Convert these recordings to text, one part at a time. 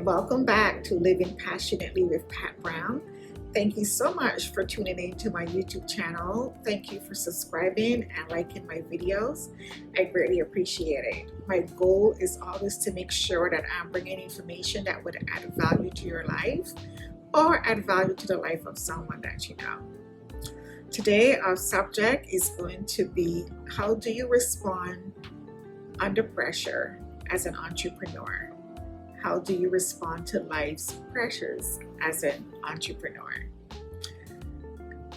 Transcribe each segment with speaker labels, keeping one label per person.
Speaker 1: welcome back to Living Passionately with Pat Brown. Thank you so much for tuning in to my YouTube channel. Thank you for subscribing and liking my videos. I greatly appreciate it. My goal is always to make sure that I'm bringing information that would add value to your life or add value to the life of someone that you know. Today, our subject is going to be, how do you respond under pressure as an entrepreneur? How do you respond to life's pressures as an entrepreneur?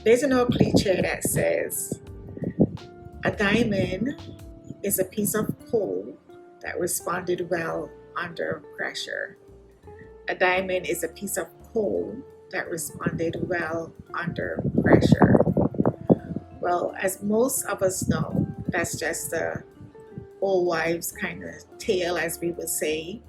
Speaker 1: There's an old cliche that says, a diamond is a piece of coal that responded well under pressure. A diamond is a piece of coal that responded well under pressure. Well, as most of us know, that's just the old wives kind of tale, as we would say.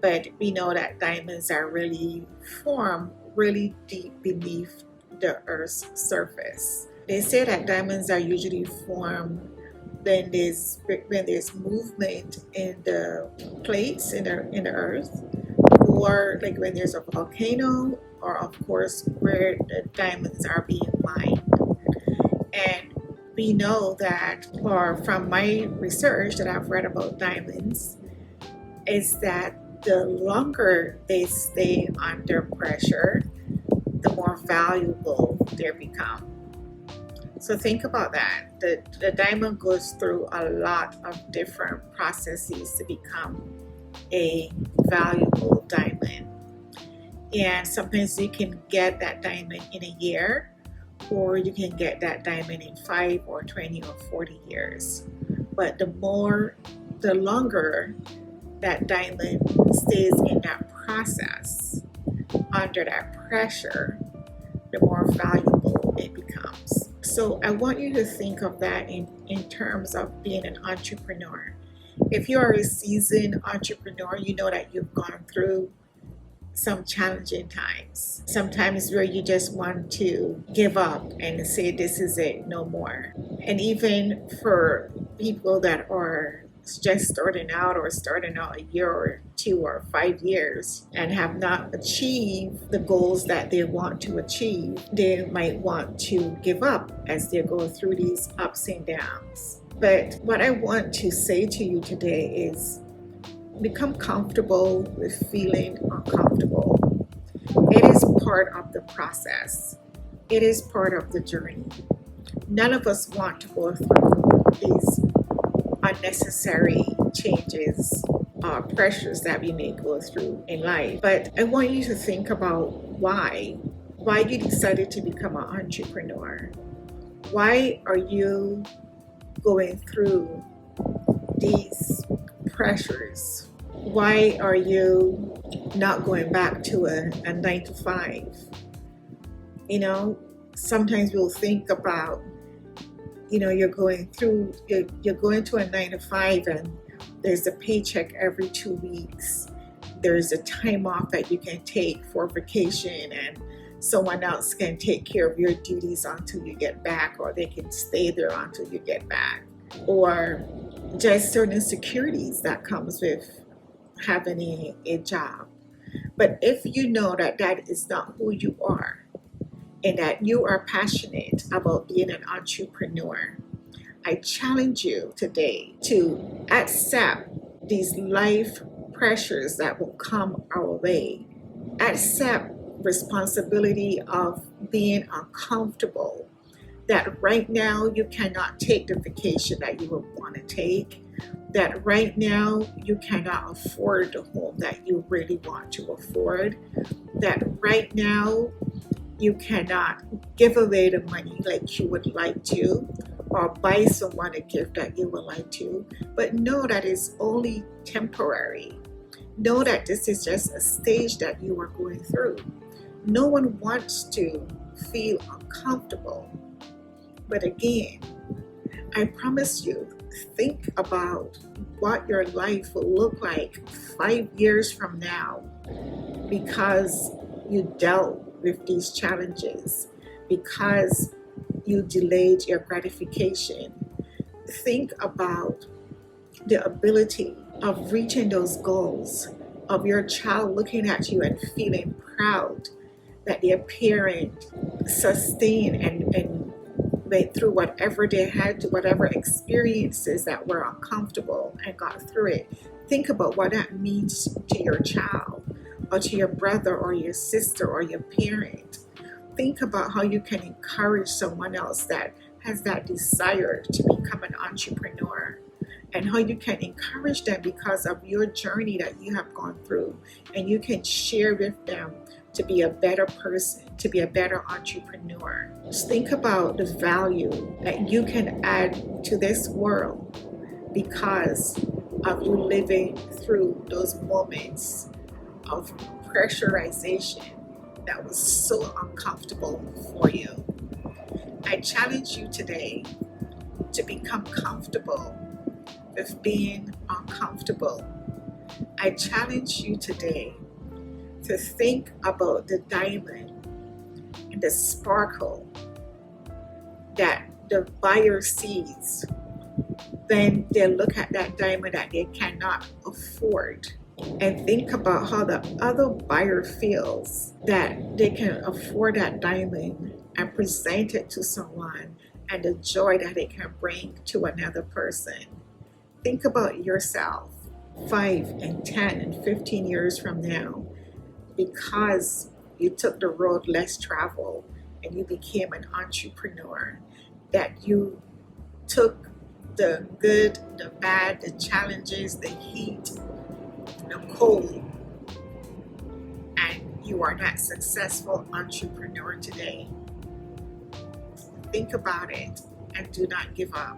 Speaker 1: But we know that diamonds are really formed really deep beneath the Earth's surface. They say that diamonds are usually formed when there's movement in the plates in the Earth, or like when there's a volcano, or of course where the diamonds are being mined. And we know that, or from my research that I've read about diamonds, is that the longer they stay under pressure, the more valuable they become. So think about that. The diamond goes through a lot of different processes to become a valuable diamond. And sometimes you can get that diamond in a year, or you can get that diamond in 5 or 20 or 40 years. But the longer that diamond stays in that process, under that pressure, the more valuable it becomes. So I want you to think of that in terms of being an entrepreneur. If you are a seasoned entrepreneur, you know that you've gone through some challenging times. Sometimes where you just want to give up and say, this is it, no more. And even for people that are just starting out a year or 2 or 5 years and have not achieved the goals that they want to achieve, they might want to give up as they go through these ups and downs. But what I want to say to you today is, become comfortable with feeling uncomfortable. It is part of the process. It is part of the journey. None of us want to go through these unnecessary changes or pressures that we may go through in life. But I want you to think about why you decided to become an entrepreneur. Why are you going through these pressures? Why are you not going back to a 9 to 5? You know, sometimes we'll think about, you're going to a 9 to 5 and there's a paycheck every 2 weeks. There's a time off that you can take for vacation, and someone else can take care of your duties until you get back, or they can stay there until you get back. Or just certain securities that comes with having a job. But if you know that that is not who you are, and that you are passionate about being an entrepreneur, I challenge you today to accept these life pressures that will come our way. Accept responsibility of being uncomfortable, that right now you cannot take the vacation that you would want to take, that right now you cannot afford the home that you really want to afford, that right now you cannot give away the money like you would like to, or buy someone a gift that you would like to. But know that it's only temporary. Know that this is just a stage that you are going through. No one wants to feel uncomfortable. But again, I promise you, think about what your life will look like 5 years from now, because you dealt with these challenges, because you delayed your gratification. Think about the ability of reaching those goals of your child looking at you and feeling proud that their parent sustained and went through whatever they had to, whatever experiences that were uncomfortable and got through it. Think about what that means to your child or to your brother or your sister or your parent. Think about how you can encourage someone else that has that desire to become an entrepreneur, and how you can encourage them because of your journey that you have gone through, and you can share with them to be a better person, to be a better entrepreneur. Just think about the value that you can add to this world because of you living through those moments of pressurization that was so uncomfortable for you. I challenge you today to become comfortable with being uncomfortable. I challenge you today to think about the diamond and the sparkle that the buyer sees when they look at that diamond that they cannot afford. And think about how the other buyer feels that they can afford that diamond and present it to someone, and the joy that it can bring to another person. Think about yourself 5 and 10 and 15 years from now, because you took the road less traveled and you became an entrepreneur, that you took the good, the bad, the challenges, the heat, the cold, and you are that successful entrepreneur today. Think about it and do not give up.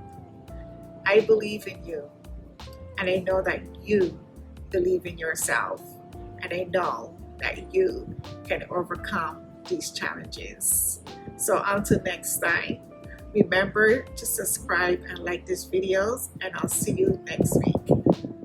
Speaker 1: I believe in you, and I know that you believe in yourself, and I know that you can overcome these challenges. So until next time, remember to subscribe and like these videos, and I'll see you next week.